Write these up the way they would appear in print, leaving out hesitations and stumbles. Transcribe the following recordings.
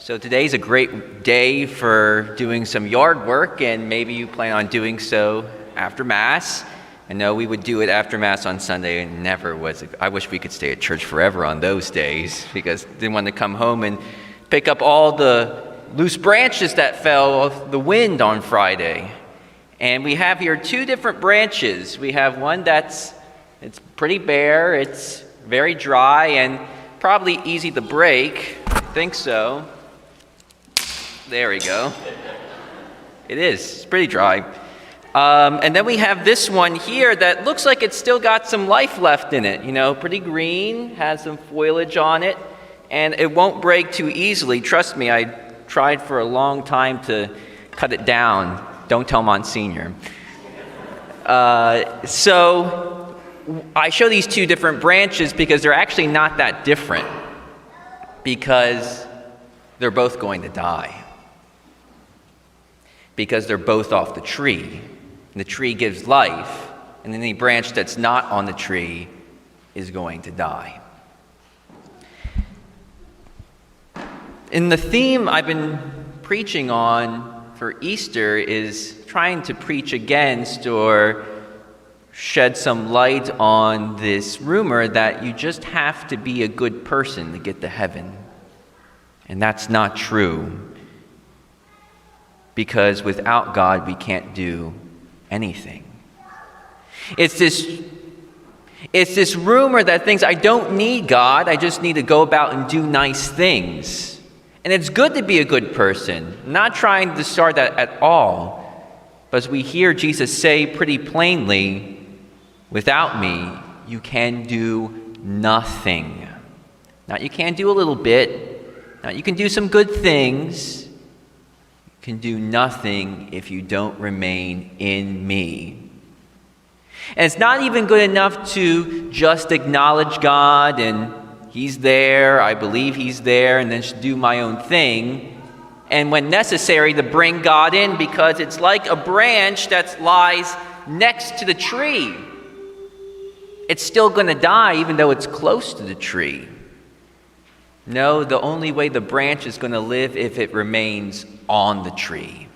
So today's a great day for doing some yard work, and maybe you plan on doing so after Mass. I know we would do it after Mass on Sunday, and I wish we could stay at church forever on those days, because I didn't want to come home and pick up all the loose branches that fell off the wind on Friday. And we have here two different branches. We have one it's pretty bare, it's very dry, and probably easy to break. I think so. There we go. It is. It's pretty dry. And then we have this one here that looks like it's still got some life left in it. You know, pretty green, has some foliage on it, and it won't break too easily. Trust me, I tried for a long time to cut it down. Don't tell Monsignor. So I show these two different branches because they're actually not that different, because they're both going to die. Because they're both off the tree. And the tree gives life, and any branch that's not on the tree is going to die. And the theme I've been preaching on for Easter is trying to preach against or shed some light on this rumor that you just have to be a good person to get to heaven. And that's not true. Because without God, we can't do anything. It's this rumor that thinks, I don't need God, I just need to go about and do nice things. And it's good to be a good person, not trying to start that at all. But as we hear Jesus say pretty plainly, without me, you can do nothing. Now, you can do a little bit. Now, you can do some good things. Can do nothing if you don't remain in me. And it's not even good enough to just acknowledge God and He's there, I believe He's there, and then just do my own thing. And when necessary, to bring God in, because it's like a branch that lies next to the tree. It's still going to die even though it's close to the tree. No, the only way the branch is going to live if it remains on the tree.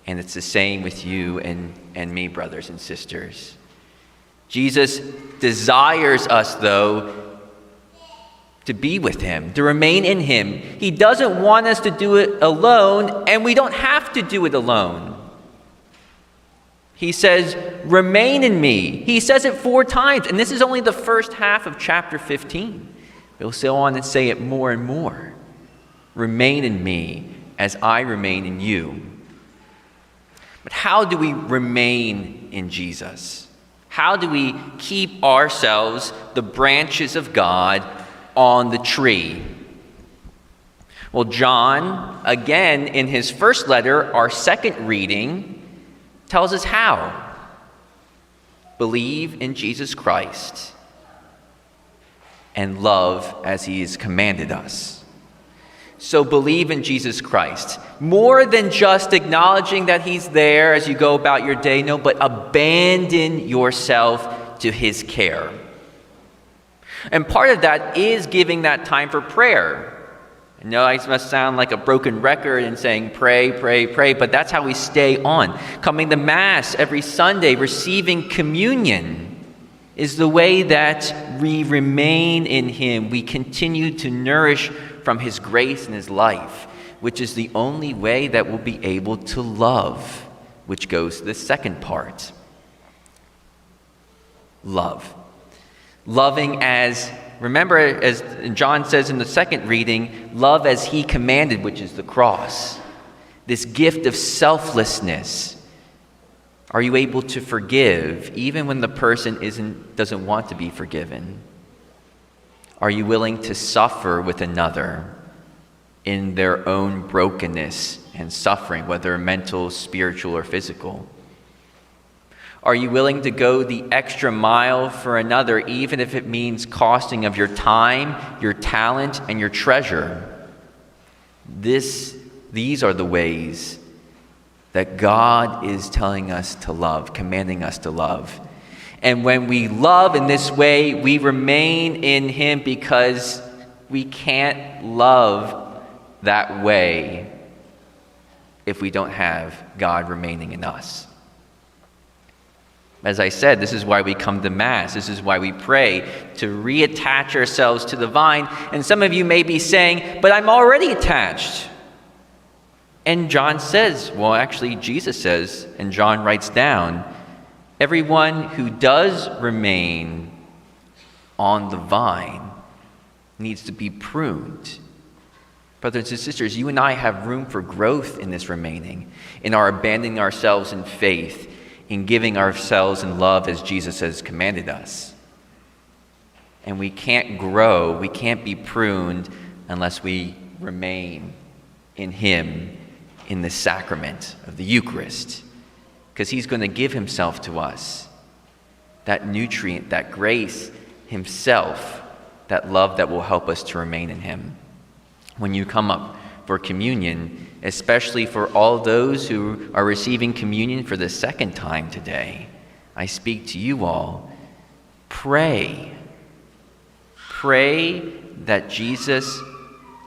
And it's the same with you and me, brothers and sisters. Jesus desires us, though, to be with Him, to remain in Him. He doesn't want us to do it alone, and we don't have to do it alone. He says, remain in me. He says it 4 times, and this is only the first half of chapter 15. He'll go on and say it more and more. Remain in me as I remain in you. But how do we remain in Jesus? How do we keep ourselves, the branches of God, on the tree? Well, John, again, in his first letter, our second reading, tells us how. Believe in Jesus Christ and love as He has commanded us. So believe in Jesus Christ. More than just acknowledging that He's there as you go about your day, no, but abandon yourself to His care. And part of that is giving that time for prayer. I know I must sound like a broken record and saying pray, pray, pray, but that's how we stay on. Coming to Mass every Sunday, receiving communion, is the way that we remain in Him. We continue to nourish from His grace and His life, which is the only way that we'll be able to love, which goes to the second part. Love. Loving as, remember, as John says in the second reading, love as He commanded, which is the cross. This gift of selflessness. Are you able to forgive even when the person doesn't want to be forgiven? Are you willing to suffer with another in their own brokenness and suffering, whether mental, spiritual, or physical? Are you willing to go the extra mile for another, even if it means costing of your time, your talent, and your treasure? These are the ways that God is telling us to love, commanding us to love. And when we love in this way, we remain in Him, because we can't love that way if we don't have God remaining in us. As I said, this is why we come to Mass. This is why we pray, to reattach ourselves to the vine. And some of you may be saying, but I'm already attached. And John says, well, actually, Jesus says, and John writes down, everyone who does remain on the vine needs to be pruned. Brothers and sisters, you and I have room for growth in this remaining, in our abandoning ourselves in faith, in giving ourselves in love as Jesus has commanded us. And we can't grow, we can't be pruned unless we remain in Him in the sacrament of the Eucharist, because He's going to give Himself to us, that nutrient, that grace, Himself, that love that will help us to remain in Him. When you come up for communion, especially for all those who are receiving communion for the second time today, I speak to you all. Pray. Pray that Jesus'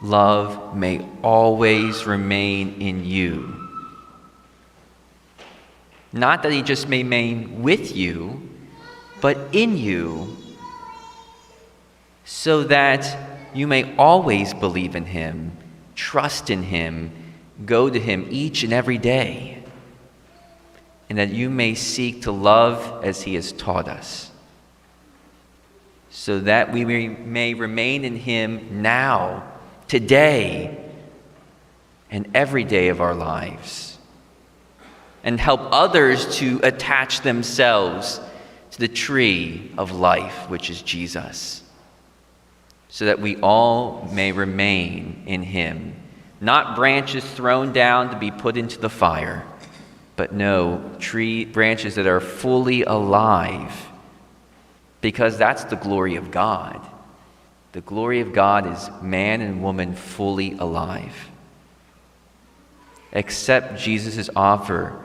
love may always remain in you. Not that He just may remain with you, but in you, so that you may always believe in Him, trust in Him, go to Him each and every day, and that you may seek to love as He has taught us, so that we may remain in Him now, today, and every day of our lives, and help others to attach themselves to the tree of life, which is Jesus, so that we all may remain in Him. Not branches thrown down to be put into the fire, but no, branches that are fully alive, because that's the glory of God. The glory of God is man and woman fully alive. Accept Jesus' offer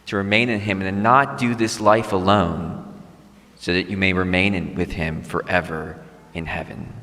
to remain in Him and not do this life alone, so that you may remain with Him forever in heaven.